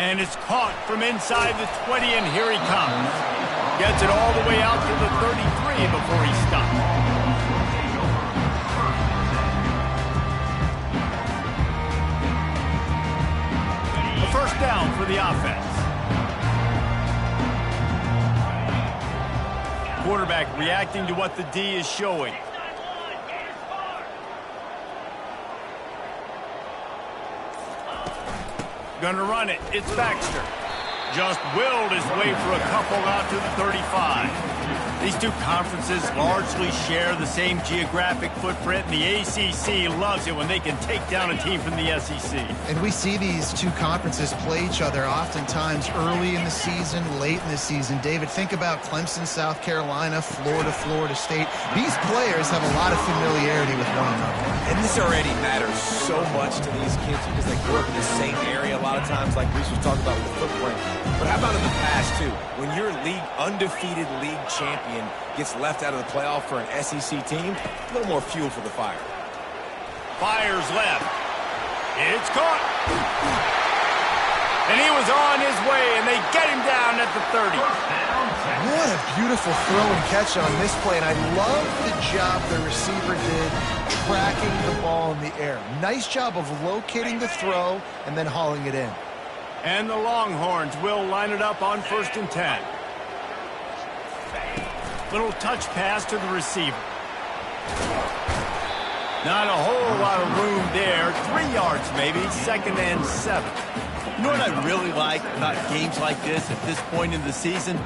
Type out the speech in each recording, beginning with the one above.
And it's caught from inside the 20, and here he comes. Gets it all the way out to the 33 before he stops. A first down for the offense. Quarterback reacting to what the D is showing. Gonna run it. It's Baxter. Just willed his way for a couple out to the 35. These two conferences largely share the same geographic footprint, and the ACC loves it when they can take down a team from the SEC. And we see these two conferences play each other oftentimes early in the season, late in the season. David, think about Clemson, South Carolina, Florida, Florida State. These players have a lot of familiarity with one another. And this already matters so much to these kids because they grew up in the same area a lot of times, like Reese was talking about with the footprint. But how about in the past, too? When your undefeated league champion gets left out of the playoff for an SEC team, a little more fuel for the fire. Fires left. It's caught. And he was on his way, and they get him down at the 30. What a beautiful throw and catch on this play, and I love the job the receiver did tracking the ball in the air. Nice job of locating the throw and then hauling it in. And the Longhorns will line it up on 1st and 10. Little touch pass to the receiver. Not a whole lot of room there. 3 yards maybe, 2nd and 7. You know what I really like about games like this at this point in the season?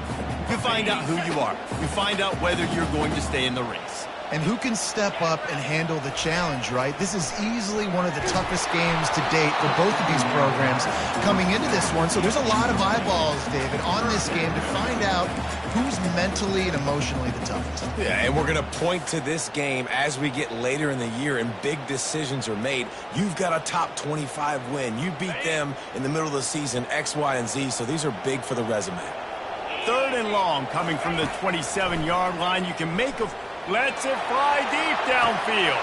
You find out who you are. You find out whether you're going to stay in the race. And who can step up and handle the challenge, right? This is easily one of the toughest games to date for both of these programs coming into this one. So there's a lot of eyeballs, David, on this game to find out who's mentally and emotionally the toughest. Yeah, and we're going to point to this game as we get later in the year and big decisions are made. You've got a top 25 win. You beat them in the middle of the season, X, Y, and Z, so these are big for the resume. 3rd and long coming from the 27-yard line. You can make a... Lets it fly deep downfield.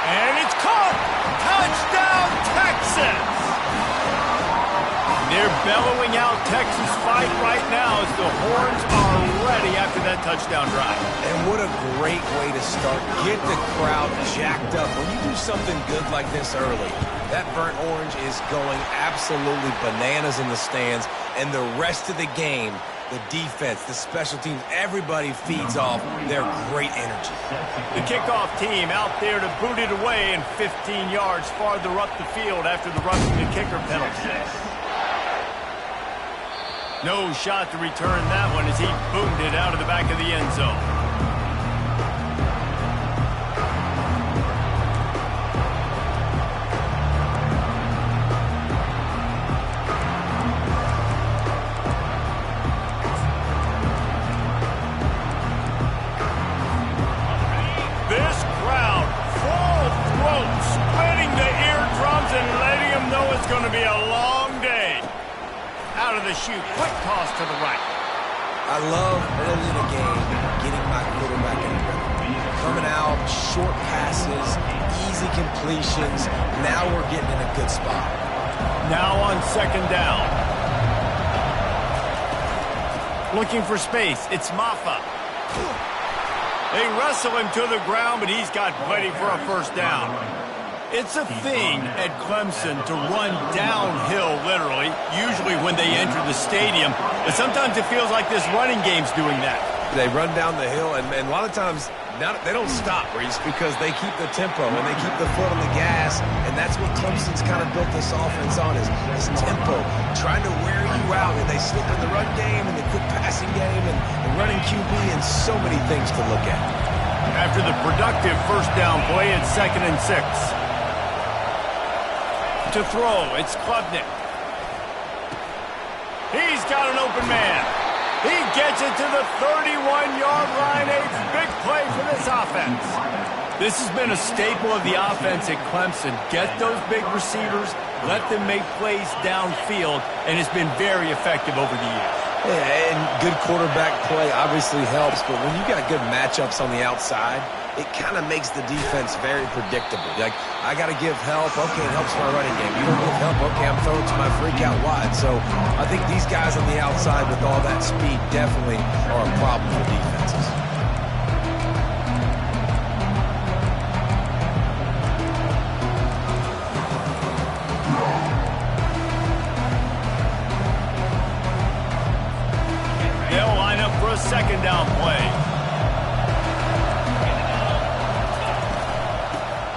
And it's caught! Touchdown, Texas! They're bellowing out Texas fight right now as the horns are ready after that touchdown drive. And what a great way to start. Get the crowd jacked up. When you do something good like this early, that burnt orange is going absolutely bananas in the stands. And the rest of the game, the defense, the special teams, everybody feeds off their great energy. The kickoff team out there to boot it away and 15 yards farther up the field after the roughing the kicker penalty. No shot to return that one as he boomed it out of the back of the end zone. This crowd, full throat, splitting the eardrums and letting them know it's going to be a long day. Out of the chute, quick toss to the right. I love early in the game getting my quarterback in rhythm. Coming out, short passes, easy completions. Now we're getting in a good spot. Now on 2nd down. Looking for space, it's Maffa. They wrestle him to the ground, but he's got plenty for a first down. It's a thing at Clemson to run downhill, literally, usually when they enter the stadium. But sometimes it feels like this running game's doing that. They run down the hill, and a lot of times they don't stop, Reese, because they keep the tempo and they keep the foot on the gas, and that's what Clemson's kind of built this offense on, is this tempo, trying to wear you out, and they slip in the run game and the quick passing game and running QB and so many things to look at. After the productive first down play, it's 2nd and 6. To throw, it's Klubnik. He's got an open man. He gets it to the 31-yard line. A big play for this offense. This has been a staple of the offense at Clemson. Get those big receivers, let them make plays downfield, and it's been very effective over the years. Yeah, and good quarterback play obviously helps, but when you got good matchups on the outside, it kind of makes the defense very predictable. Like, I got to give help. Okay, it helps my running game. You don't give help. Okay, I'm throwing to my freak out wide. So I think these guys on the outside with all that speed definitely are a problem for defenses. They'll line up for a second down play.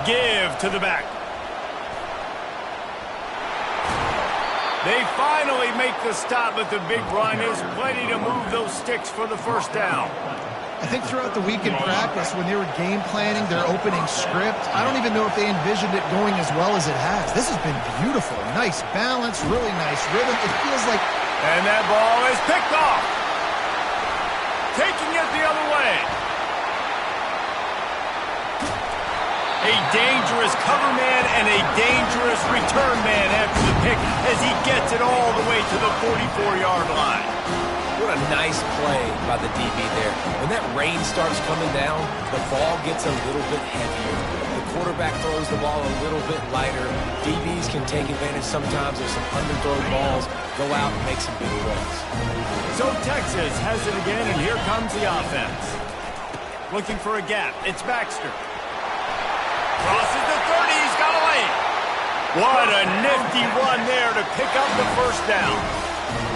Give to the back. They finally make the stop, but the big run is plenty to move those sticks for the first down. I think throughout the week in practice, when they were game planning their opening script, I don't even know if they envisioned it going as well as it has. This has been beautiful. Nice balance, really nice rhythm. It feels like... And that ball is picked off. Taking it the other way. A dangerous cover man and a dangerous return man after the pick as he gets it all the way to the 44-yard line. What a nice play by the DB there. When that rain starts coming down, the ball gets a little bit heavier. The quarterback throws the ball a little bit lighter. DBs can take advantage sometimes of some underthrown balls, go out and make some big plays. So Texas has it again, and here comes the offense. Looking for a gap. It's Baxter. Crosses the 30. He's got a lane. What a nifty run there to pick up the first down.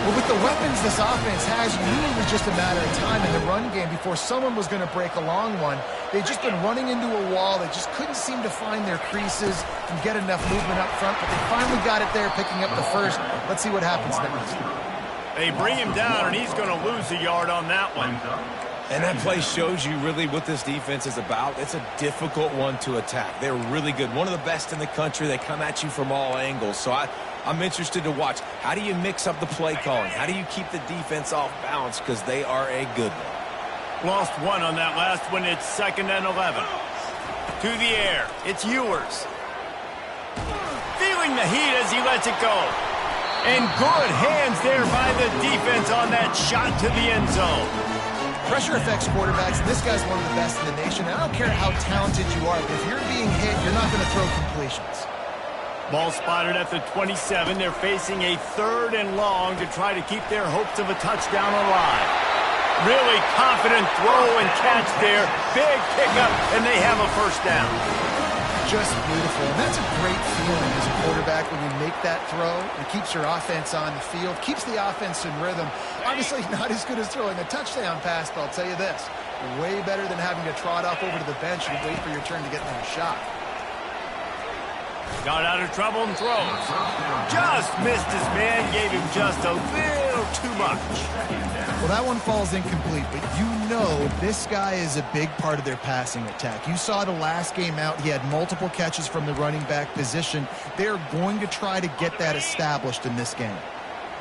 Well, with the weapons this offense has, you knew it was just a matter of time in the run game before someone was going to break a long one. They've just been running into a wall. They just couldn't seem to find their creases and get enough movement up front, but they finally got it there, picking up the first. Let's see what happens next. They bring him down, and he's going to lose a yard on that one. And that play shows you really what this defense is about. It's a difficult one to attack. They're really good. One of the best in the country. They come at you from all angles. So I'm interested to watch. How do you mix up the play calling? How do you keep the defense off balance? Because they are a good one. Lost one on that last one. It's 2nd and 11. To the air. It's Ewers. Feeling the heat as he lets it go. And good hands there by the defense on that shot to the end zone. Pressure affects quarterbacks. This guy's one of the best in the nation. I don't care how talented you are, but if you're being hit, you're not going to throw completions. Ball spotted at the 27. They're facing a 3rd and long to try to keep their hopes of a touchdown alive. Really confident throw and catch there. Big pickup, and they have a first down. Just beautiful. And that's a great feeling as a quarterback when you make that throw. It keeps your offense on the field, keeps the offense in rhythm. Obviously not as good as throwing a touchdown pass, but I'll tell you this, way better than having to trot off over to the bench and wait for your turn to get another shot. Got out of trouble and throws. Just missed his man, gave him just a little too much. Well, that one falls incomplete, but you know this guy is a big part of their passing attack. You saw the last game out, he had multiple catches from the running back position. They're going to try to get that established in this game.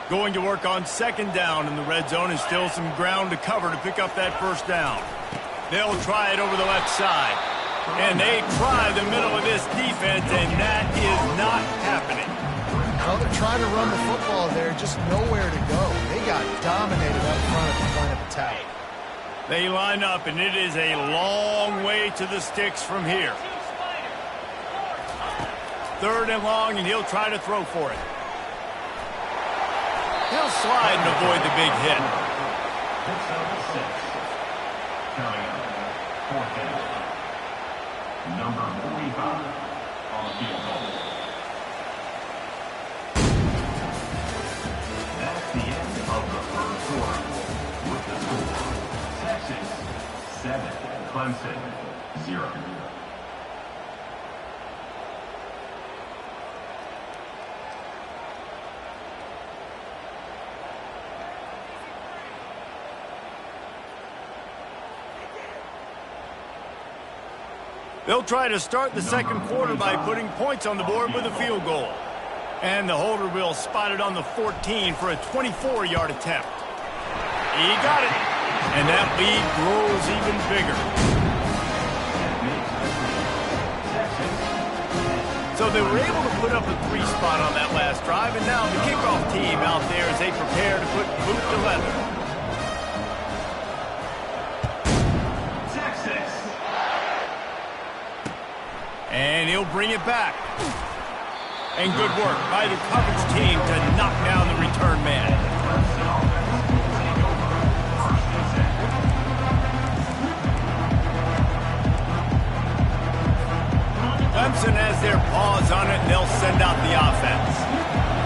Going to work on 2nd down in the red zone, and still some ground to cover to pick up that first down. They'll try it over the left side. And they try the middle of this defense, and that is not happening. Well, they're trying to run the football there, just nowhere to go. They got dominated up front at the point of attack. They line up, and it is a long way to the sticks from here. 3rd and long, and he'll try to throw for it. He'll slide and avoid the big hit. Number 45 on field goal. That's the end of the first quarter. With the score, Texas 7, Clemson 0. They'll try to start the second quarter by putting points on the board with a field goal. And the holder will spot it on the 14 for a 24-yard attempt. He got it. And that lead grows even bigger. So they were able to put up a 3 spot on that last drive, and now the kickoff team out there as they prepare to put boot to leather. Texas. And he'll bring it back. And good work by the coverage team to knock down the return man. Clemson has their paws on it, and they'll send out the offense.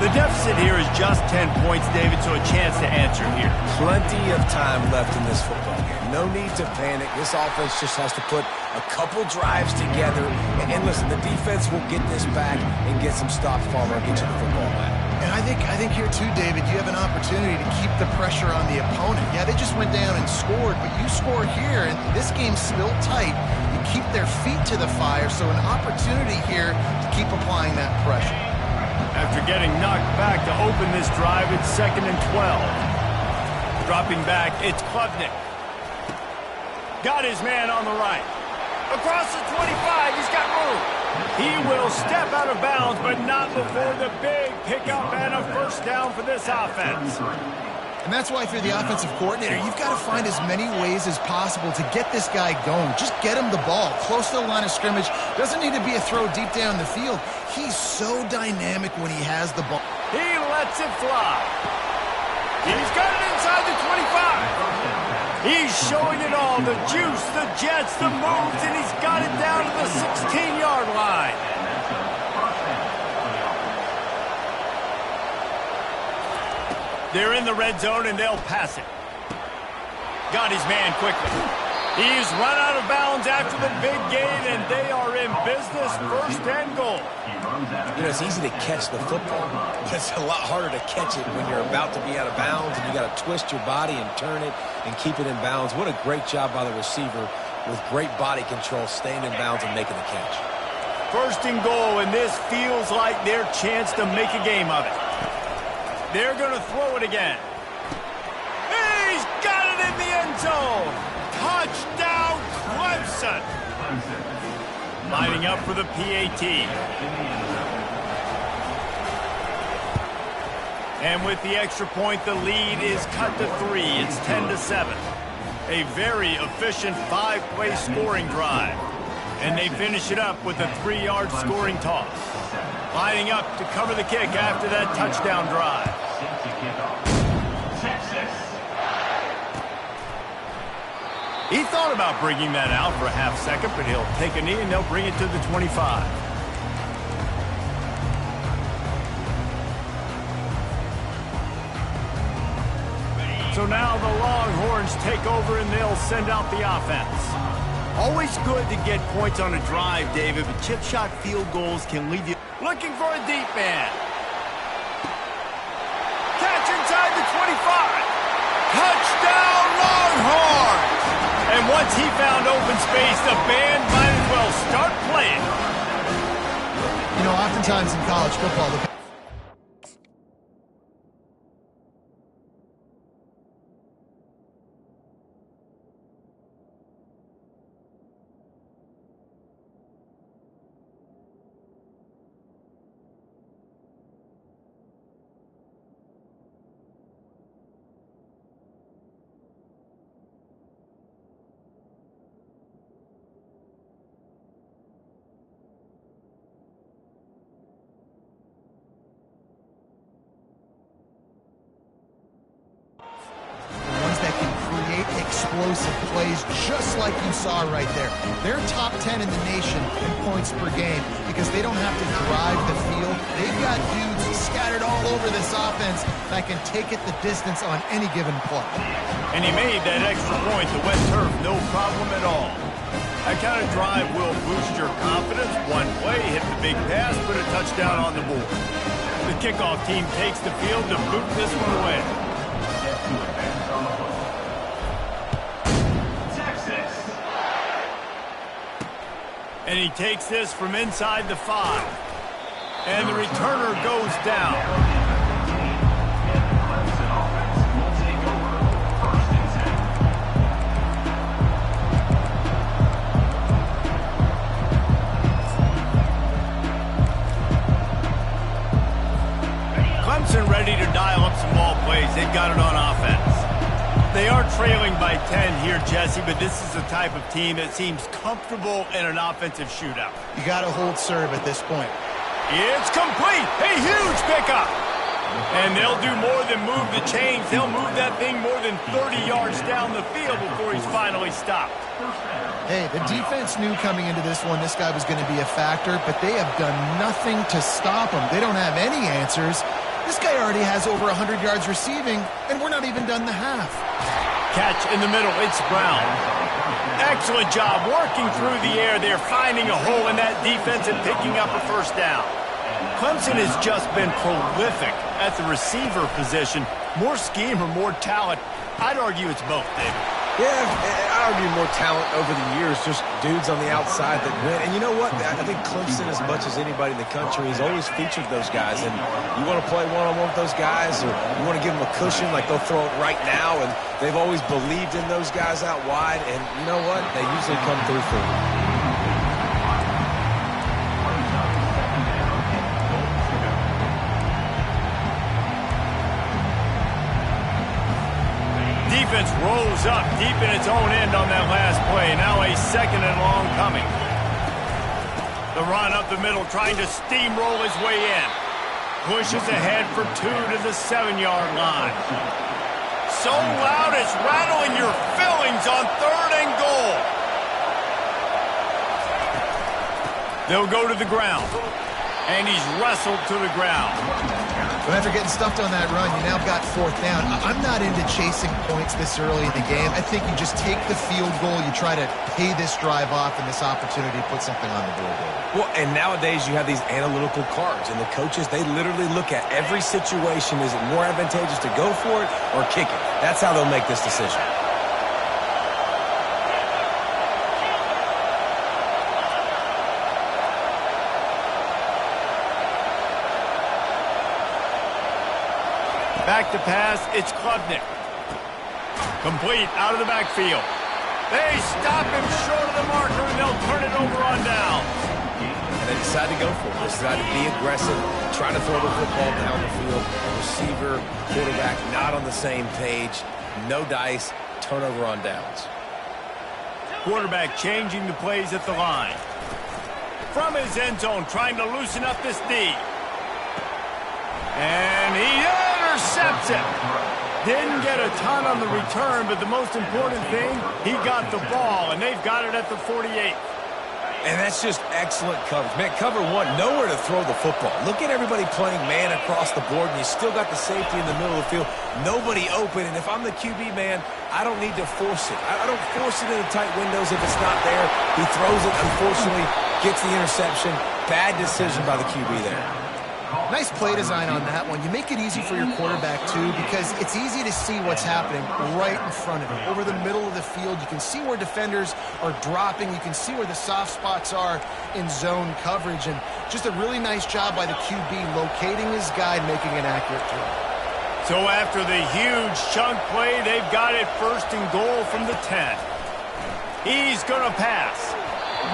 The deficit here is just 10 points, David, so a chance to answer here. Plenty of time left in this football game. No need to panic. This offense just has to put a couple drives together. And listen, the defense will get this back and get some stops, Farmer, and get you the football back. And I think here too, David, you have an opportunity to keep the pressure on the opponent. Yeah, they just went down and scored, but you score here, and this game's still tight. You keep their feet to the fire, so an opportunity here to keep applying that pressure. After getting knocked back to open this drive, it's 2nd and 12. Dropping back, it's Klubnik. Got his man on the right. Across the 25, he's got room. He will step out of bounds, but not before the big pickup and a first down for this offense. And that's why if you're the offensive coordinator, you've got to find as many ways as possible to get this guy going. Just get him the ball close to the line of scrimmage. Doesn't need to be a throw deep down the field. He's so dynamic when he has the ball. He lets it fly. He's got it inside the 25. He's showing it all, the juice, the jets, the moves, and he's got it down to the 16-yard line. They're in the red zone, and they'll pass it. Got his man quickly. He's run out of bounds after the big gain, and they are in business, 1st and goal. You know, it's easy to catch the football. It's a lot harder to catch it when you're about to be out of bounds and you got to twist your body and turn it and keep it in bounds. What a great job by the receiver with great body control, staying in bounds and making the catch. 1st and goal, and this feels like their chance to make a game of it. They're going to throw it again. He's got it in the end zone. Touchdown, Clemson. Lining up for the PAT. And with the extra point, the lead is cut to 3. It's 10-7. A very efficient 5-play scoring drive. And they finish it up with a 3-yard scoring toss. Lining up to cover the kick after that touchdown drive. He thought about bringing that out for a half second, but he'll take a knee and they'll bring it to the 25. So now the Longhorns take over and they'll send out the offense. Always good to get points on a drive, David, but chip shot field goals can leave you looking for a deep man. Catch inside the 25. Touchdown, Longhorns! And once he found open space, the band might as well start playing. You know, oftentimes in college football, the explosive plays just like you saw right there. They're top 10 in the nation in points per game because they don't have to drive the field. They've got dudes scattered all over this offense that can take it the distance on any given play. And he made that extra point, the wet turf, no problem at all. That kind of drive will boost your confidence. One play, hit the big pass, put a touchdown on the board. The kickoff team takes the field to boot this one away. And he takes this from inside the 5. And the returner goes down. plays. They've got it on offense. They are trailing by 10 here, Jesse, but this is the type of team that seems comfortable in an offensive shootout. You got to hold serve at this point. It's complete. A huge pickup. And they'll do more than move the chains. They'll move that thing more than 30 yards down the field before he's finally stopped. Hey, the defense knew coming into this one this guy was going to be a factor, but they have done nothing to stop him. They don't have any answers. This guy already has over 100 yards receiving, and we're not even done the half. Catch in the middle. It's Brown. Excellent job working through the air there, finding a hole in that defense and picking up a first down. Clemson has just been prolific at the receiver position. More scheme or more talent? I'd argue it's both, David. Yeah, I argue more talent over the years, just dudes on the outside that win. And you know what? I think Clemson, as much as anybody in the country, has always featured those guys. And you want to play one-on-one with those guys, or you want to give them a cushion, like they'll throw it right now. And they've always believed in those guys out wide. And you know what? They usually come through for them. Defense rolls up deep in its own end on that last play. Now a second and long coming. The run up the middle, trying to steamroll his way in. Pushes ahead for 2 to the 7-yard line. So loud it's rattling your fillings on 3rd and goal. They'll go to the ground. And he's wrestled to the ground. But after getting stuffed on that run, you now got 4th down. I'm not into chasing points this early in the game. I think you just take the field goal. You try to pay this drive off and this opportunity to put something on the board. Well, and nowadays you have these analytical cards, and the coaches, they literally look at every situation. Is it more advantageous to go for it or kick it? That's how they'll make this decision. Back to pass, it's Klubnik. Complete, out of the backfield. They stop him short of the marker, and they'll turn it over on down. And they decide to go for it. They decide to be aggressive, try to throw the football down the field. Receiver, quarterback, not on the same page. No dice, turnover on downs. Quarterback changing the plays at the line. From his end zone, trying to loosen up this D. And he intercepts it. Didn't get a ton on the return, but the most important thing, he got the ball, and they've got it at the 48. And that's just excellent coverage. Man, cover one, nowhere to throw the football. Look at everybody playing man across the board, and you still got the safety in the middle of the field. Nobody open, and if I'm the QB, man, I don't need to force it. I don't force it into tight windows if it's not there. He throws it, unfortunately, gets the interception. Bad decision by the QB there. Nice play design on that one. You make it easy for your quarterback, too, because it's easy to see what's happening right in front of him. Over the middle of the field, you can see where defenders are dropping. You can see where the soft spots are in zone coverage. And just a really nice job by the QB locating his guy and making an accurate throw. So after the huge chunk play, they've got it 1st and goal from the 10. He's going to pass.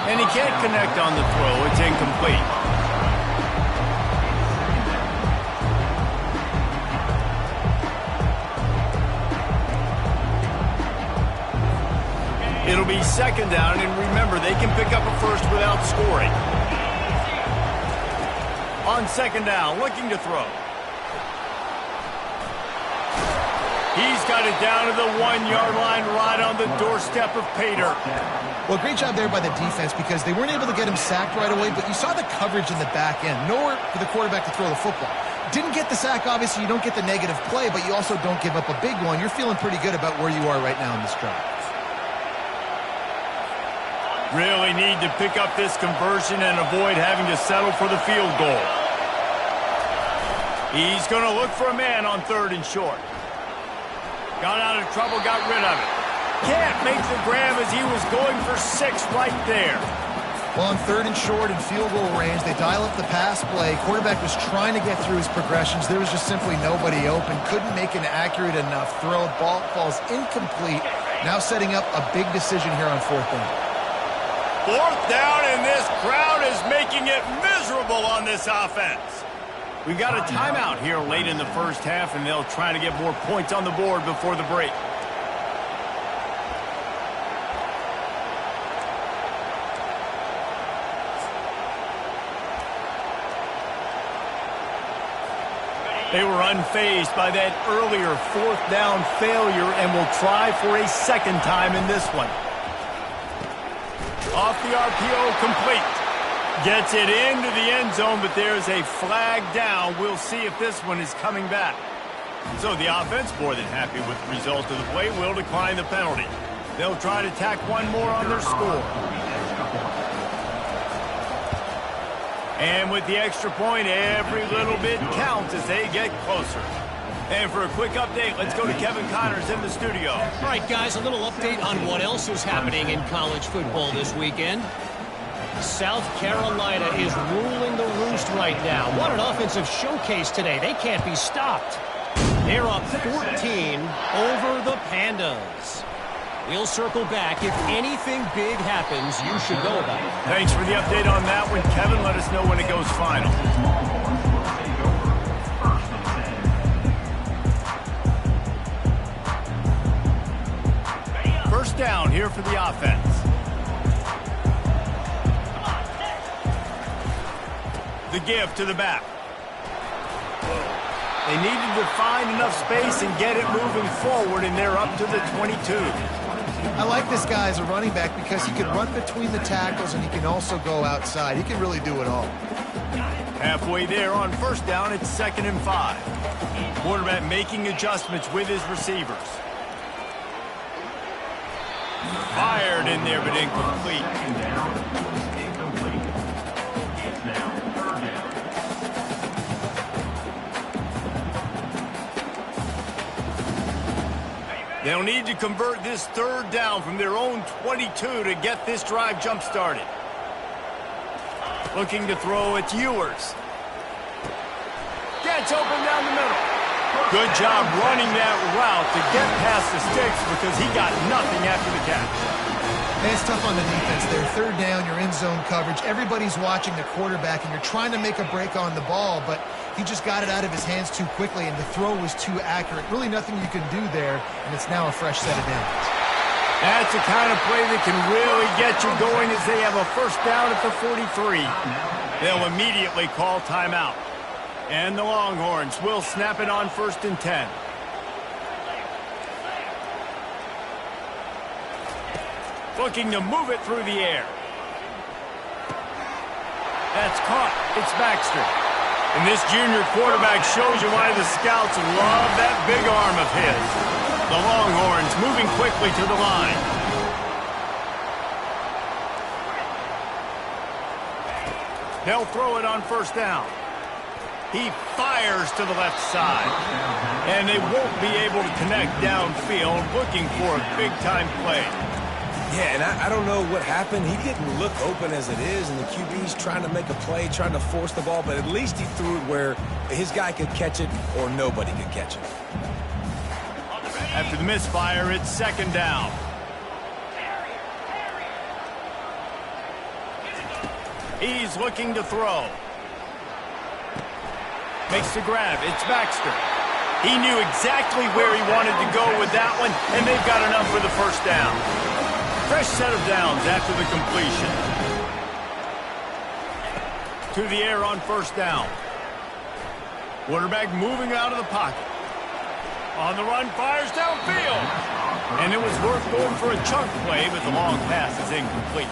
And he can't connect on the throw. It's incomplete. It'll be 2nd down, and remember, they can pick up a first without scoring. On 2nd down, looking to throw. He's got it down to the 1-yard line, right on the doorstep of Pater. Well, great job there by the defense because they weren't able to get him sacked right away, but you saw the coverage in the back end. Nowhere for the quarterback to throw the football. Didn't get the sack, obviously. You don't get the negative play, but you also don't give up a big one. You're feeling pretty good about where you are right now in this drive. Really need to pick up this conversion and avoid having to settle for the field goal. He's going to look for a man on 3rd and short. Got out of trouble, got rid of it. Can't make the grab as he was going for 6 right there. Well, on 3rd and short and field goal range, they dial up the pass play. Quarterback was trying to get through his progressions. There was just simply nobody open. Couldn't make an accurate enough throw. Ball falls incomplete. Now setting up a big decision here on 4th down. 4th down, and this crowd is making it miserable on this offense. We've got a timeout here late in the first half, and they'll try to get more points on the board before the break. They were unfazed by that earlier fourth down failure and will try for a second time in this one. Off the RPO, complete. Gets it into the end zone, but there's a flag down. We'll see if this one is coming back. So the offense, more than happy with the result of the play, will decline the penalty. They'll try to tack one more on their score. And with the extra point, every little bit counts as they get closer. And for a quick update, let's go to Kevin Connors in the studio. All right, guys, a little update on what else is happening in college football this weekend. South Carolina is ruling the roost right now. What an offensive showcase today. They can't be stopped. They're up 14 over the Pandas. We'll circle back. If anything big happens, you should know about it. Thanks for the update on that one, Kevin. Let us know when it goes final. First down here for the offense. The give to the back. They needed to find enough space and get it moving forward, and they're up to the 22. I like this guy as a running back because he can run between the tackles and he can also go outside. He can really do it all. Halfway there on first down, it's 2nd and 5. Quarterback making adjustments with his receivers. Fired in there, but incomplete. They'll need to convert this third down from their own 22 to get this drive jump-started. Looking to throw, it's Ewers. Gets open down the middle. Good job running that route to get past the sticks because he got nothing after the catch. And it's tough on the defense there. Third down, you're in zone coverage. Everybody's watching the quarterback, and you're trying to make a break on the ball, but he just got it out of his hands too quickly, and the throw was too accurate. Really nothing you can do there, and it's now a fresh set of downs. That's the kind of play that can really get you going as they have a first down at the 43. They'll immediately call timeout. And the Longhorns will snap it on 1st and 10. Looking to move it through the air. That's caught. It's Baxter. And this junior quarterback shows you why the scouts love that big arm of his. The Longhorns moving quickly to the line. They'll throw it on first down. He fires to the left side. And they won't be able to connect downfield, looking for a big-time play. Yeah, and I don't know what happened. He didn't look open as it is, and the QB's trying to make a play, trying to force the ball, but at least he threw it where his guy could catch it or nobody could catch it. After the misfire, it's 2nd down. He's looking to throw. Makes the grab. It's Baxter. He knew exactly where he wanted to go with that one, and they've got enough for the first down. Fresh set of downs after the completion. To the air on first down. Quarterback moving out of the pocket. On the run, fires downfield. And it was worth going for a chunk play, but the long pass is incomplete.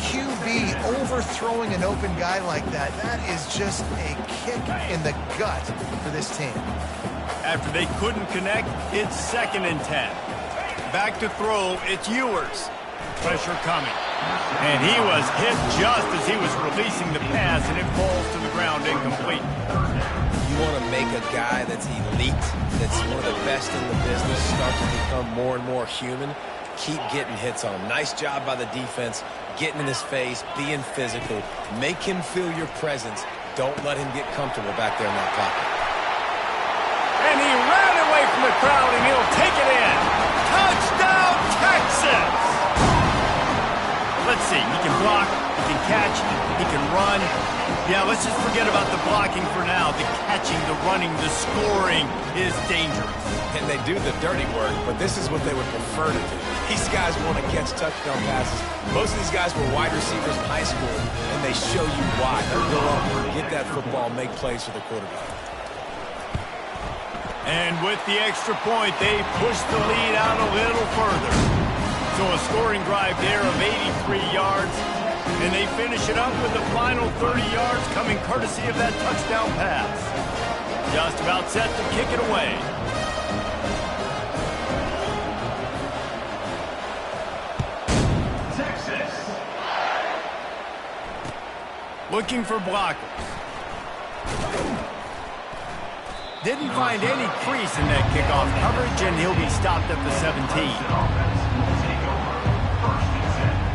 QB overthrowing an open guy like that, that is just a kick in the gut for this team. After they couldn't connect, it's 2nd and 10. Back to throw, it's Ewers. Pressure coming. And he was hit just as he was releasing the pass, and it falls to the ground incomplete. You want to make a guy that's elite, that's one of the best in the business, start to become more and more human, keep getting hits on him. Nice job by the defense, getting in his face, being physical. Make him feel your presence. Don't let him get comfortable back there in that pocket. And he ran away from the crowd, and he'll take it in. Touchdown, Texas! Let's see, he can block, can catch, he can run. Yeah, let's just forget about the blocking for now. The catching, the running, the scoring is dangerous. And they do the dirty work, but this is what they would prefer to do. These guys want to catch touchdown passes. Most of these guys were wide receivers in high school, and they show you why. They'll go up, get that football, make plays for the quarterback. And with the extra point, they push the lead out a little further. So a scoring drive there of 83 yards. And they finish it up with the final 30 yards coming courtesy of that touchdown pass. Just about set to kick it away. Texas. Looking for blockers. Didn't find any crease in that kickoff coverage, and he'll be stopped at the 17. Offense will take over. First and 10.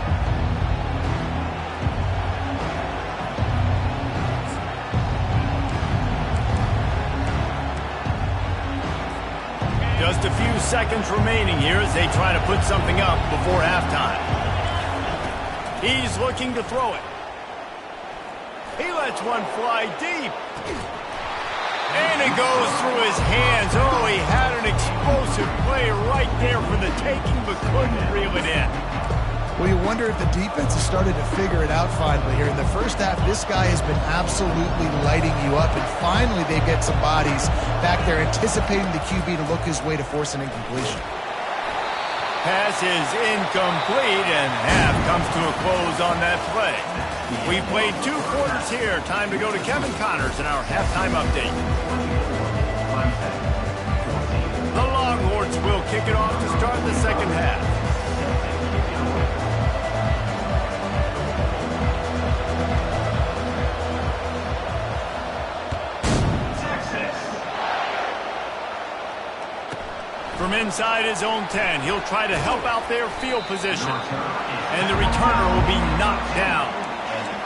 Just a few seconds remaining here as they try to put something up before halftime. He's looking to throw it. He lets one fly deep. And it goes through his hands. Oh, he had an explosive play right there for the taking, but couldn't reel it in. Well, you wonder if the defense has started to figure it out finally here. In the first half, this guy has been absolutely lighting you up, and finally they get some bodies back there anticipating the QB to look his way to force an incompletion. Pass is incomplete, and half comes to a close on that play. We played 2 quarters here. Time to go to Kevin Connors in our halftime update. The Longhorns will kick it off to start the second half. From inside his own 10, he'll try to help out their field position. And the returner will be knocked down.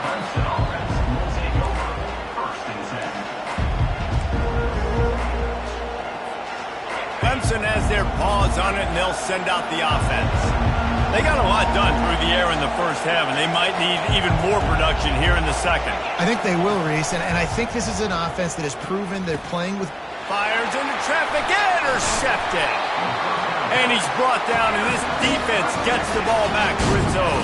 Clemson offense will take over. First and 10. Clemson has their paws on it, and they'll send out the offense. They got a lot done through the air in the first half, and they might need even more production here in the second. I think they will, Reese, and I think this is an offense that has proven they're playing with... Fires into traffic, intercepted. And he's brought down, and this defense gets the ball back for its own.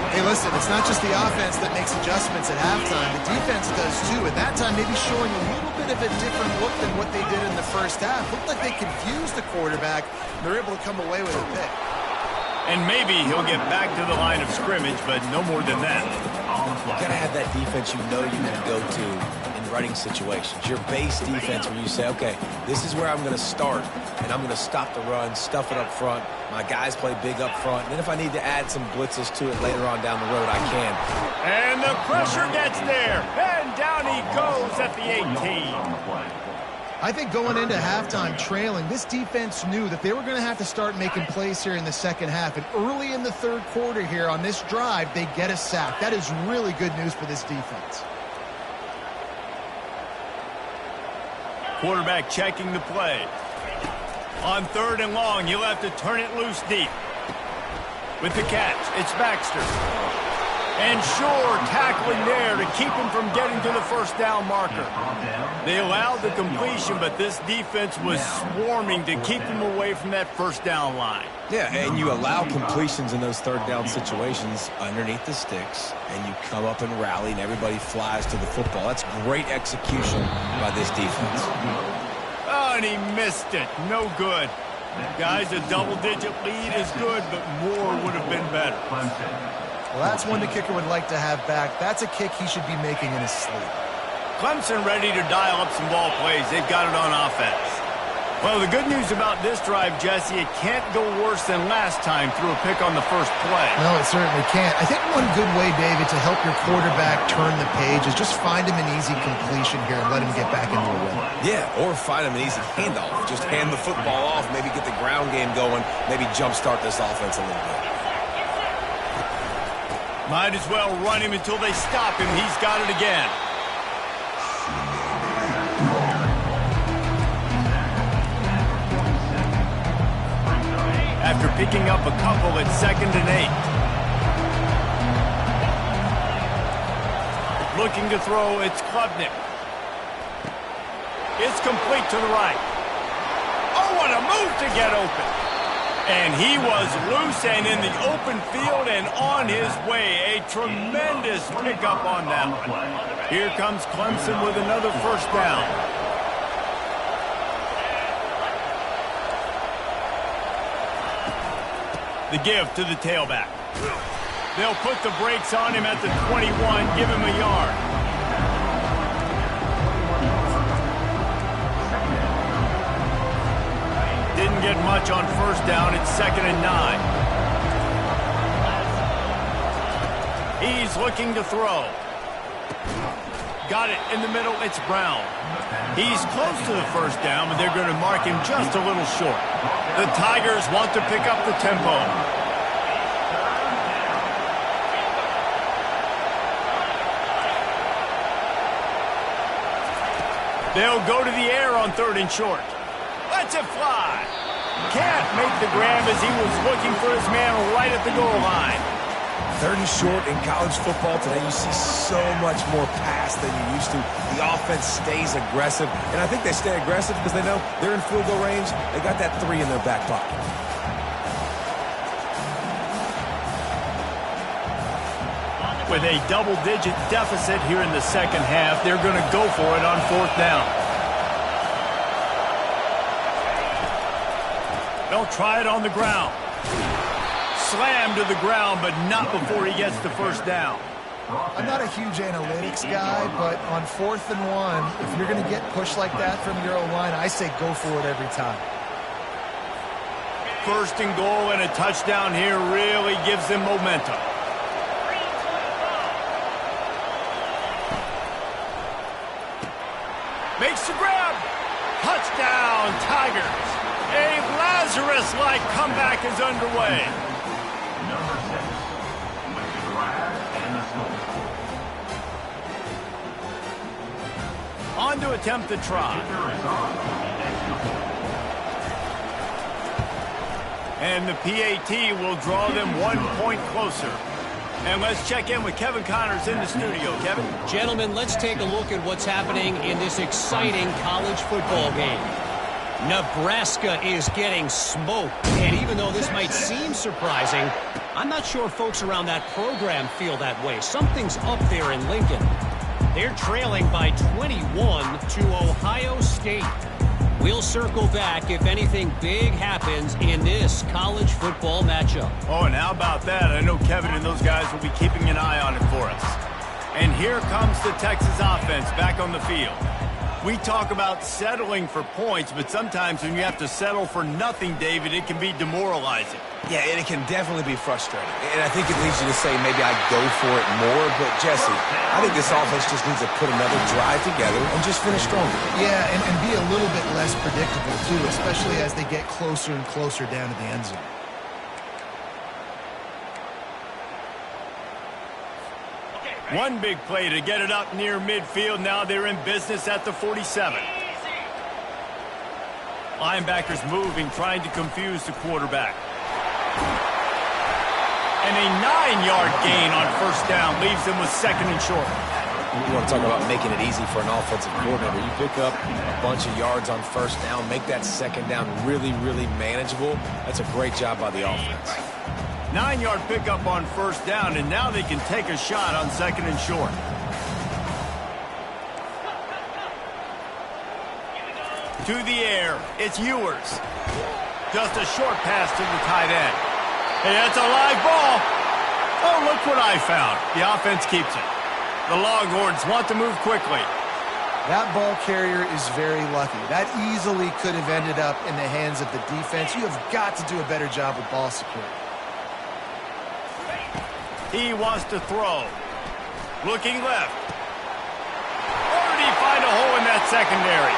Hey, listen, it's not just the offense that makes adjustments at halftime. The defense does too. At that time, maybe showing a little bit of a different look than what they did in the first half. Looked like they confused the quarterback. They're able to come away with a pick. And maybe he'll get back to the line of scrimmage, but no more than that. You gotta have that defense you know you're gonna go to in running situations. Your base defense where you say, okay, this is where I'm gonna start, and I'm gonna stop the run, stuff it up front. My guys play big up front. And then if I need to add some blitzes to it later on down the road, I can. And the pressure gets there. And down he goes at the 18. I think going into halftime trailing, this defense knew that they were going to have to start making plays here in the second half. And early in the third quarter here on this drive, they get a sack. That is really good news for this defense. Quarterback checking the play. On 3rd and long, he'll have to turn it loose deep. With the catch, it's Baxter. And Shore tackling there to keep him from getting to the first down marker. They allowed the completion, but this defense was swarming to keep him away from that first down line. Yeah, and you allow completions in those 3rd down situations underneath the sticks, and you come up and rally, and everybody flies to the football. That's great execution by this defense. Oh, and he missed it. No good. Guys, a double-digit lead is good, but more would have been better. Well, that's one the kicker would like to have back. That's a kick he should be making in his sleep. Clemson ready to dial up some ball plays. They've got it on offense. Well, the good news about this drive, Jesse, it can't go worse than last time through a pick on the first play. No, it certainly can't. I think one good way, David, to help your quarterback turn the page is just find him an easy completion here and let him get back into a rhythm. Yeah, or find him an easy handoff. Just hand the football off, maybe get the ground game going, maybe jumpstart this offense a little bit. Might as well run him until they stop him. He's got it again. After picking up a couple at 2nd and 8. Looking to throw, it's Klubnik. It's complete to the right. Oh, what a move to get open. And he was loose and in the open field and on his way. A tremendous pickup on that one. Here comes Clemson with another first down. The give to the tailback. They'll put the brakes on him at the 21, give him a yard. Didn't get much on first down. It's 2nd and 9. He's looking to throw. Got it in the middle. It's Brown. He's close to the first down, but they're going to mark him just a little short. The Tigers want to pick up the tempo. They'll go to the air on 3rd and short. Lets it fly. Can't make the grab as he was looking for his man right at the goal line. 3rd and short in college football today, you see so much more pass than you used to. The offense stays aggressive, and I think they stay aggressive because they know they're in field goal range. They got that 3 in their back pocket. With a double-digit deficit here in the second half, they're going to go for it on 4th down. They'll try it on the ground. Slam to the ground, but not before he gets the first down. I'm not a huge analytics guy, but on 4th and 1, if you're going to get pushed like that from your O-line, I say go for it every time. 1st and goal and a touchdown here really gives them momentum. Makes the grab. Touchdown, Tigers. A Lazarus-like comeback is underway. Number 6 with the grab and the score. On to attempt the try. And the PAT will draw them 1 point closer. And let's check in with Kevin Connors in the studio. Kevin? Gentlemen, let's take a look at what's happening in this exciting college football game. Nebraska is getting smoked, and even though this might seem surprising, I'm not sure folks around that program feel that way. Something's up there in Lincoln. They're trailing by 21 to Ohio State. We'll circle back if anything big happens in this college football matchup. Oh, and how about that? I know Kevin and those guys will be keeping an eye on it for us. And here comes the Texas offense back on the field. We talk about settling for points, but sometimes when you have to settle for nothing, David, it can be demoralizing. Yeah, and it can definitely be frustrating. And I think it leads you to say maybe I'd go for it more. But, Jesse, I think this offense just needs to put another drive together and just finish stronger. Yeah, and be a little bit less predictable, too, especially as they get closer and closer down to the end zone. One big play to get it up near midfield. Now they're in business at the 47. Linebackers moving, trying to confuse the quarterback. And a 9-yard gain on first down leaves them with 2nd and short. You want to talk about making it easy for an offensive coordinator. You pick up a bunch of yards on first down, make that second down really, really manageable. That's a great job by the offense. 9-yard pickup on first down, and now they can take a shot on 2nd and short. To the air, it's Ewers. Just a short pass to the tight end. Hey, that's a live ball. Oh, look what I found. The offense keeps it. The Longhorns want to move quickly. That ball carrier is very lucky. That easily could have ended up in the hands of the defense. You have got to do a better job with ball security. He wants to throw. Looking left. Or did he find a hole in that secondary?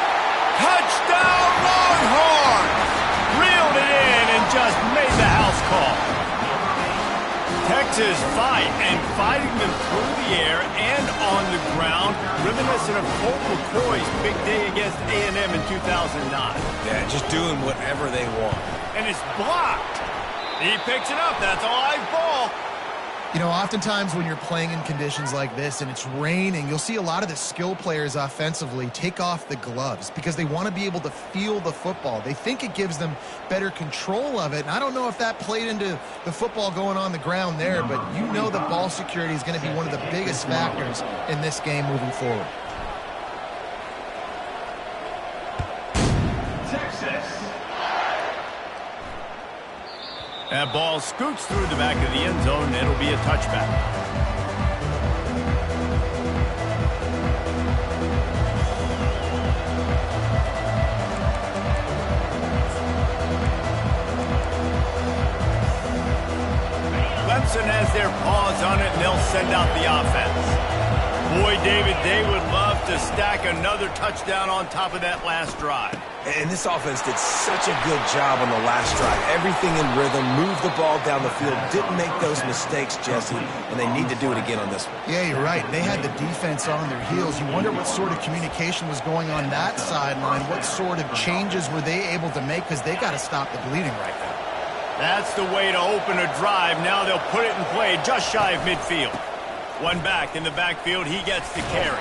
Touchdown, Longhorns! Reeled it in and just made the house call. Texas fighting them through the air and on the ground, reminiscent of Colt McCoy's big day against A&M in 2009. Yeah, just doing whatever they want. And it's blocked. He picks it up. That's a live ball. You know, oftentimes when you're playing in conditions like this and it's raining, you'll see a lot of the skill players offensively take off the gloves because they want to be able to feel the football. They think it gives them better control of it. And I don't know if that played into the football going on the ground there, but you know that ball security is going to be one of the biggest factors in this game moving forward. That ball scoots through the back of the end zone. It'll be a touchback. Clemson has their paws on it, and they'll send out the offense. Boy, David, they would love to stack another touchdown on top of that last drive. And this offense did such a good job on the last drive. Everything in rhythm, moved the ball down the field, didn't make those mistakes, Jesse, and they need to do it again on this one. Yeah, you're right. They had the defense on their heels. You wonder what sort of communication was going on that sideline. What sort of changes were they able to make, because they got to stop the bleeding right now. That's the way to open a drive. Now they'll put it in play just shy of midfield. One back in the backfield. He gets the carry.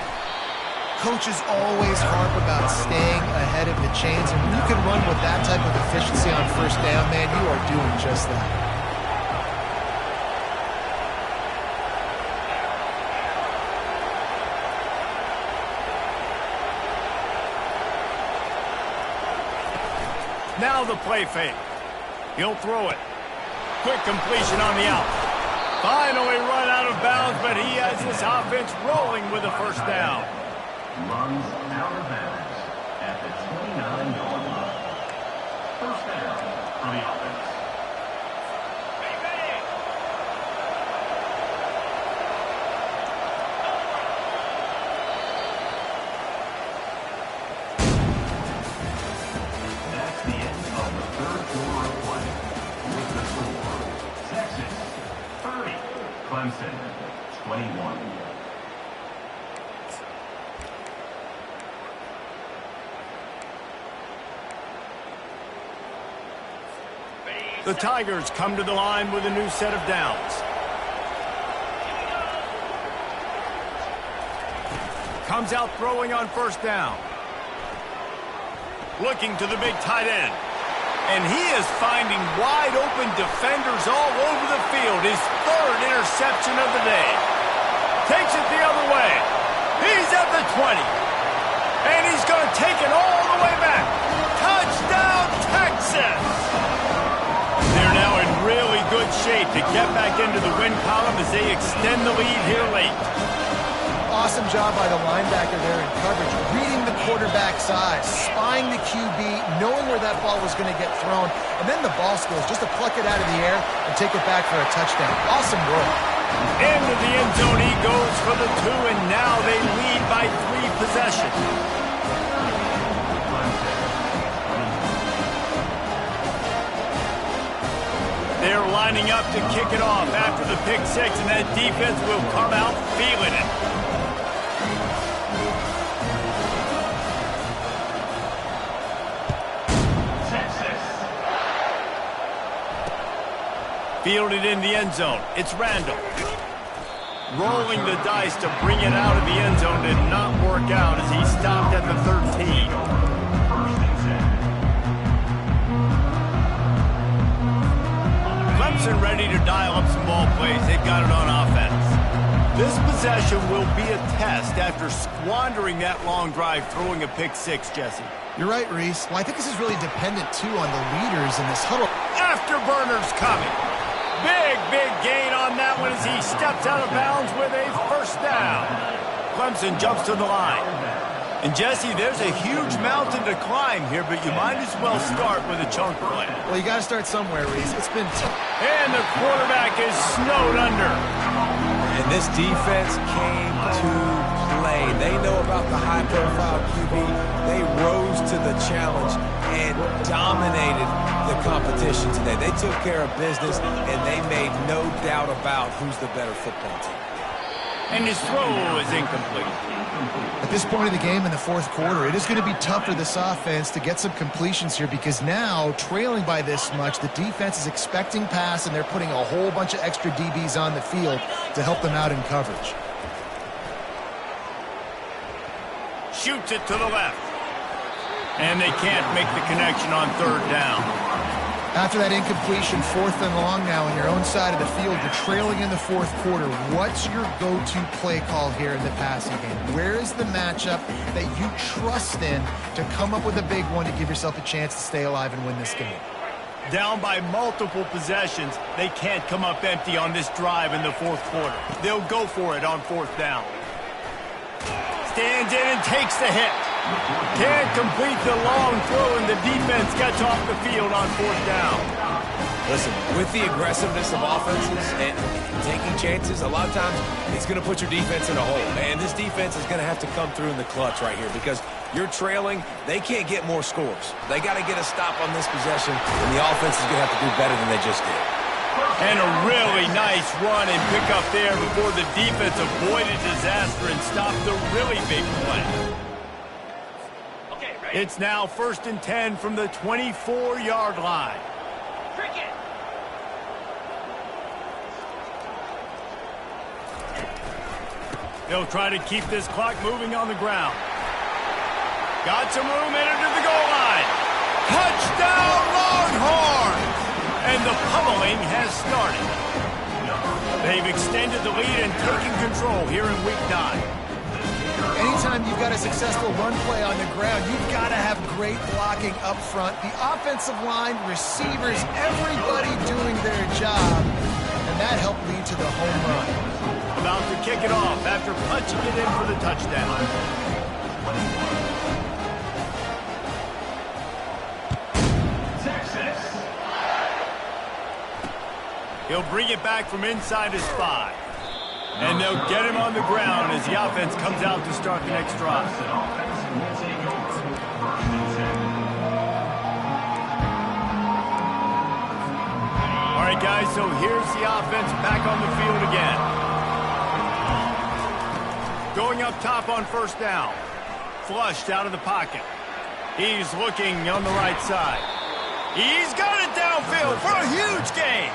Coaches always harp about staying ahead of the chains, and when you can run with that type of efficiency on first down, man, you are doing just that. Now the play fake. He'll throw it. Quick completion on the out. Finally run out of bounds, but he has this offense rolling with a first down. Runs out of bounds at the 29-yard line. First down for the offense. That's the end of the third quarter of play. With the score, Texas 30, Clemson 21. The Tigers come to the line with a new set of downs. Comes out throwing on first down. Looking to the big tight end. And he is finding wide open defenders all over the field. His third interception of the day. Takes it the other way. He's at the 20. And he's going to take it all the way back. Touchdown, Texas! They're now in really good shape to get back into the win column as they extend the lead here late. Awesome job by the linebacker there in coverage, reading the quarterback's eyes, spying the QB, knowing where that ball was going to get thrown, and then the ball skills just to pluck it out of the air and take it back for a touchdown. Awesome work. Into the end zone he goes for the 2, and now they lead by 3 possessions. They're lining up to kick it off after the pick 6, and that defense will come out feeling it. Texas. Fielded in the end zone. It's Randall. Rolling the dice to bring it out of the end zone did not work out as he stopped at the 13. Clemson ready to dial up some ball plays. They've got it on offense. This possession will be a test after squandering that long drive throwing a pick 6, Jesse. You're right, Reese. Well, I think this is really dependent, too, on the leaders in this huddle. Afterburner's coming. Big gain on that one as he steps out of bounds with a first down. Clemson jumps to the line. And, Jesse, there's a huge mountain to climb here, but you might as well start with a chunk play. Well, you got to start somewhere, Reese. It's been tough. And the quarterback is snowed under. And this defense came to play. They know about the high-profile QB. They rose to the challenge and dominated the competition today. They took care of business, and they made no doubt about who's the better football team. and his throw is incomplete. At this point of the game in the fourth quarter, it is going to be tough for this offense to get some completions here because now, trailing by this much, the defense is expecting pass, and they're putting a whole bunch of extra DBs on the field to help them out in coverage. Shoots it to the left. And they can't make the connection on third down. After that incompletion, 4th and long now on your own side of the field, you're trailing in the fourth quarter. What's your go-to play call here in the passing game? Where is the matchup that you trust in to come up with a big one to give yourself a chance to stay alive and win this game? Down by multiple possessions, they can't come up empty on this drive in the fourth quarter. They'll go for it on 4th down. Stands in and takes the hit. Can't complete the long throw, and the defense gets off the field on 4th down. Listen, with the aggressiveness of offenses and taking chances, a lot of times it's going to put your defense in a hole. And this defense is going to have to come through in the clutch right here because you're trailing. They can't get more scores. They got to get a stop on this possession, and the offense is going to have to do better than they just did. And a really nice run and pick up there before the defense avoided disaster and stopped the really big play. It's now 1st and 10 from the 24-yard line. They'll try to keep this clock moving on the ground. Got some room, entered to the goal line. Touchdown, Longhorns! And the pummeling has started. They've extended the lead and taken control here in Week 9. Anytime you've got a successful run play on the ground, you've got to have great blocking up front. The offensive line, receivers, everybody doing their job, and that helped lead to the home run. About to kick it off after punching it in for the touchdown. Texas. He'll bring it back from inside his 5. And they'll get him on the ground as the offense comes out to start the next drive. All right, guys, so here's the offense back on the field again. Going up top on 1st down. Flushed out of the pocket. He's looking on the right side. He's got it downfield for a huge gain.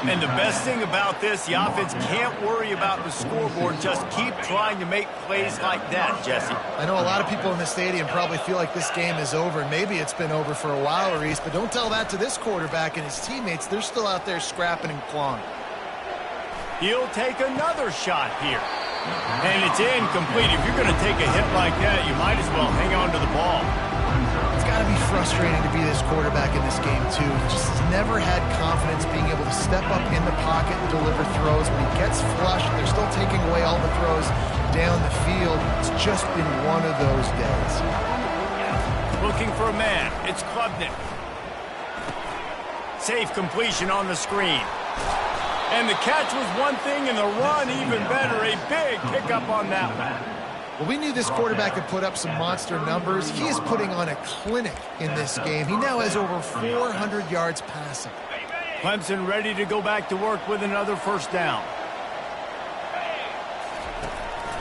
And the best thing about this, the offense can't worry about the scoreboard. Just keep trying to make plays like that, Jesse. I know a lot of people in the stadium probably feel like this game is over. Maybe it's been over for a while, Reese, but don't tell that to this quarterback and his teammates. They're still out there scrapping and clawing. He'll take another shot here. And it's incomplete. If you're going to take a hit like that, you might as well hang on to the ball. It's got to be frustrating to be this quarterback in this game, too. He just has never had confidence being able to step up in the pocket and deliver throws. When he gets flushed, they're still taking away all the throws down the field. It's just been one of those days. Looking for a man. It's Klubnik. Safe completion on the screen. And the catch was one thing, and the run even better. A big pickup on that one. Well, we knew this quarterback could put up some monster numbers. He is putting on a clinic in this game. He now has over 400 yards passing. Clemson ready to go back to work with another 1st down.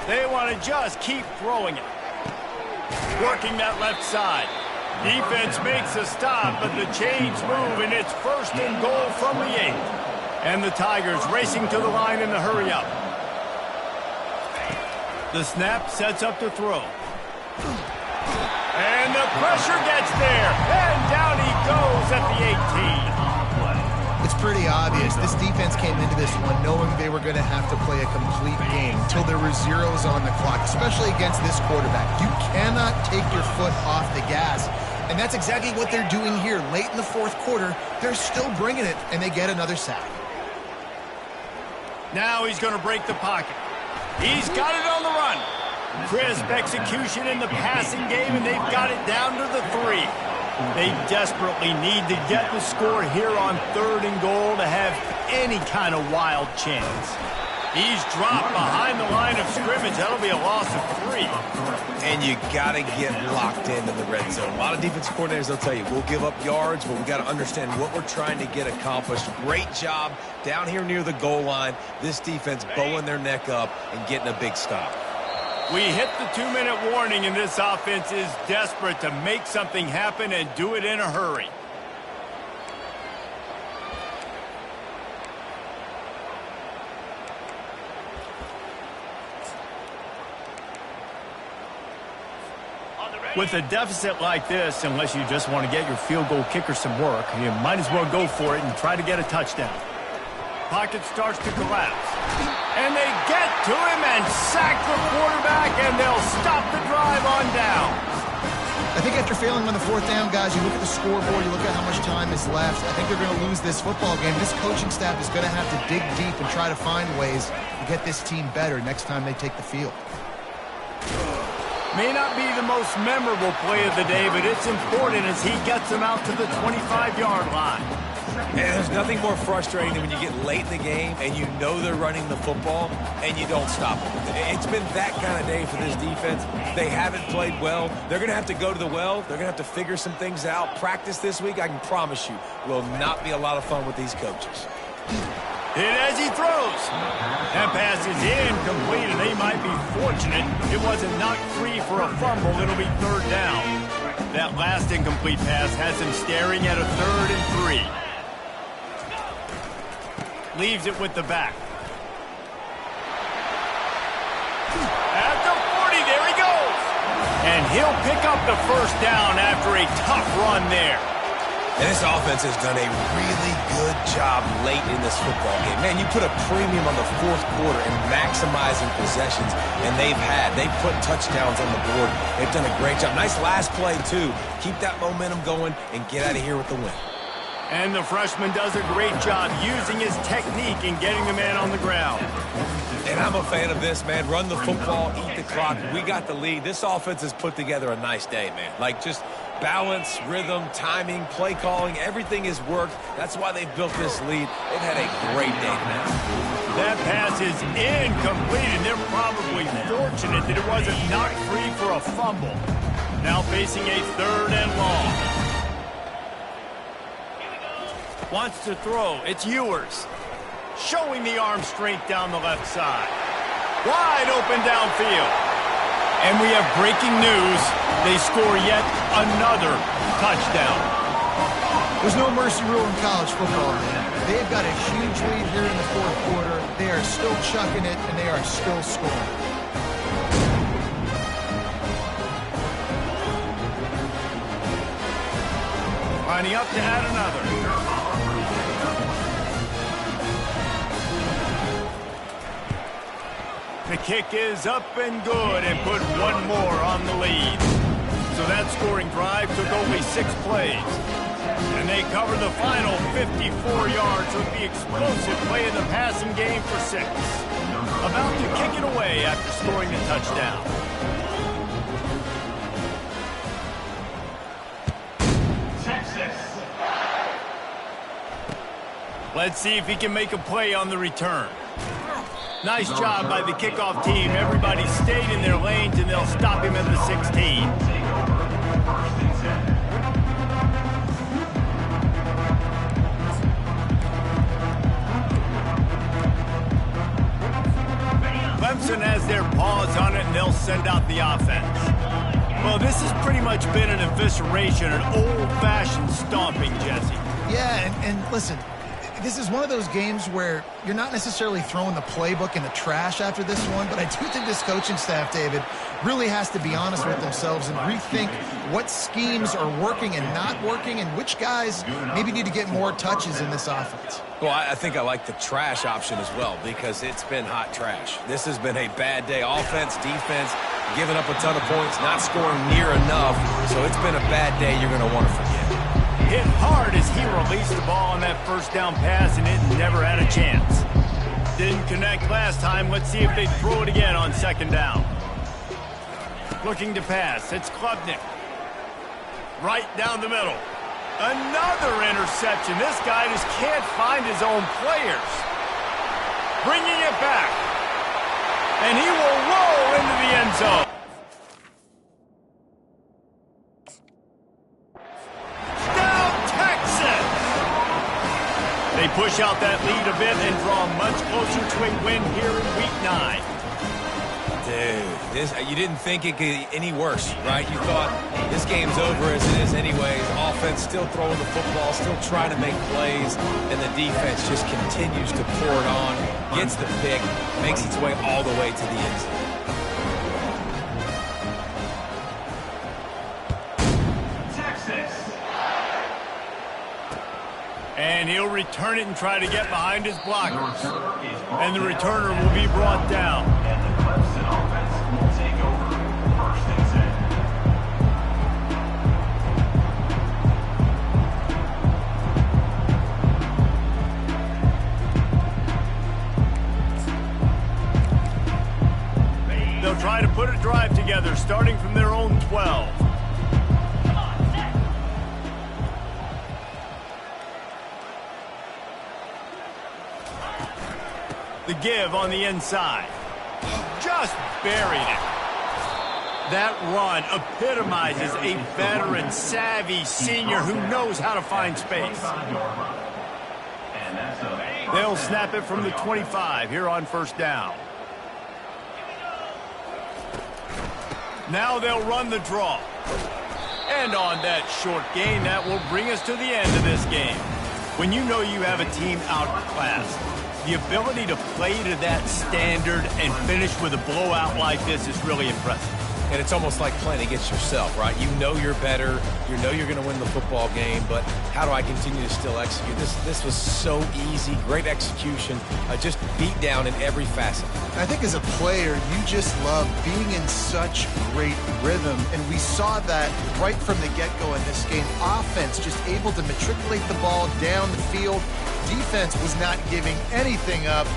They want to just keep throwing it. Working that left side. Defense makes a stop, but the chains move, and it's 1st and goal from the 8. And the Tigers racing to the line in the hurry-up. The snap sets up the throw. And the pressure gets there. And down he goes at the 18. It's pretty obvious. This defense came into this one knowing they were going to have to play a complete game until there were zeros on the clock, especially against this quarterback. You cannot take your foot off the gas. And that's exactly what they're doing here. Late in the fourth quarter, they're still bringing it, and they get another sack. Now he's going to break the pocket. He's got it on the run. Crisp execution in the passing game, and they've got it down to the 3. They desperately need to get the score here on 3rd and goal to have any kind of wild chance. He's dropped behind the line of scrimmage. That'll be a loss of 3. And you got to get locked in the red zone. A lot of defensive coordinators, they'll tell you, we'll give up yards, but we got to understand what we're trying to get accomplished. Great job down here near the goal line. This defense bowing their neck up and getting a big stop. We hit the 2-minute warning, and this offense is desperate to make something happen and do it in a hurry. With a deficit like this, unless you just want to get your field goal kicker some work, you might as well go for it and try to get a touchdown. Pocket starts to collapse. And they get to him and sack the quarterback, and they'll stop the drive on down. I think after failing on the 4th down, guys, you look at the scoreboard, you look at how much time is left. I think they're going to lose this football game. This coaching staff is going to have to dig deep and try to find ways to get this team better next time they take the field. May not be the most memorable play of the day, but it's important as he gets them out to the 25-yard line. And there's nothing more frustrating than when you get late in the game and you know they're running the football and you don't stop them. It's been that kind of day for this defense. They haven't played well. They're going to have to go to the well. They're going to have to figure some things out. Practice this week, I can promise you, will not be a lot of fun with these coaches. Hit as he throws. That pass is incomplete, and they might be fortunate it wasn't knocked free for a fumble. It'll be 3rd down. That last incomplete pass has him staring at a 3rd and 3. Leaves it with the back. At the 40, there he goes. And he'll pick up the 1st down after a tough run there. And this offense has done a really good job late in this football game. Man, you put a premium on the 4th quarter and maximizing possessions, and they've put touchdowns on the board. They've done a great job. Nice last play, too. Keep that momentum going and get out of here with the win. And the freshman does a great job using his technique and getting the man on the ground. And I'm a fan of this, man. Run the football, eat the clock. We got the lead. This offense has put together a nice day, man. Like, just balance, rhythm, timing, play calling, everything has worked. That's why they've built this lead. They've had a great day tonight. That pass is incomplete, and they're probably fortunate that it wasn't knocked free for a fumble. Now facing a 3rd and long. Wants to throw. It's Ewers. Showing the arm strength down the left side. Wide open downfield. And we have breaking news. They score yet another touchdown. There's no mercy rule in college football, man. They've got a huge lead here in the 4th quarter. They are still chucking it, and they are still scoring. Lining up to add another. The kick is up and good and put one more on the lead. So that scoring drive took only 6 plays. And they cover the final 54 yards with the explosive play in the passing game for 6. About to kick it away after scoring the touchdown. Texas. Let's see if he can make a play on the return. Nice job by the kickoff team. Everybody stayed in their lanes, and they'll stop him at the 16. Clemson has their paws on it, and they'll send out the offense. Well, this has pretty much been an evisceration, an old-fashioned stomping, Jesse. Yeah, and listen, this is one of those games where you're not necessarily throwing the playbook in the trash after this one, but I do think this coaching staff, David, really has to be honest with themselves and rethink what schemes are working and not working and which guys maybe need to get more touches in this offense. Well, I think I like the trash option as well because it's been hot trash. This has been a bad day. Offense, defense, giving up a ton of points, not scoring near enough. So it's been a bad day you're going to want to forget. Hit hard as he released the ball on that 1st down pass, and it never had a chance. Didn't connect last time. Let's see if they throw it again on 2nd down. Looking to pass. It's Klubnik. Right down the middle. Another interception. This guy just can't find his own players. bringing it back. And he will roll into the end zone. Down Texas! They push out that lead a bit and draw much closer to a win here in Week 9. Dude, you didn't think it could get any worse, right? You thought this game's over as it is anyways. Offense still throwing the football, still trying to make plays, and the defense just continues to pour it on, gets the pick, makes its way all the way to the end zone. Texas. And he'll return it and try to get behind his blockers. And the returner will be brought down. And the Clemson offense will take over. First and 10. They'll try to put a drive together, starting from their own 12. The give on the inside. Just buried it. That run epitomizes a veteran, savvy senior who knows how to find space. They'll snap it from the 25 here on first down. Now they'll run the draw. And on that short gain, that will bring us to the end of this game. When you know you have a team outclassed, the ability to play to that standard and finish with a blowout like this is really impressive. And it's almost like playing against yourself, right? You know you're better. You know you're going to win the football game, but how do I continue to still execute? This was so easy, great execution, just beat down in every facet. I think as a player, you just love being in such great rhythm, and we saw that right from the get-go in this game. Offense just able to matriculate the ball down the field. Defense was not giving anything up.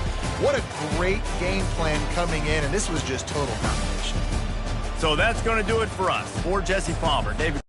What a great game plan coming in, and this was just total domination. So that's going to do it for us. For Jesse Palmer, David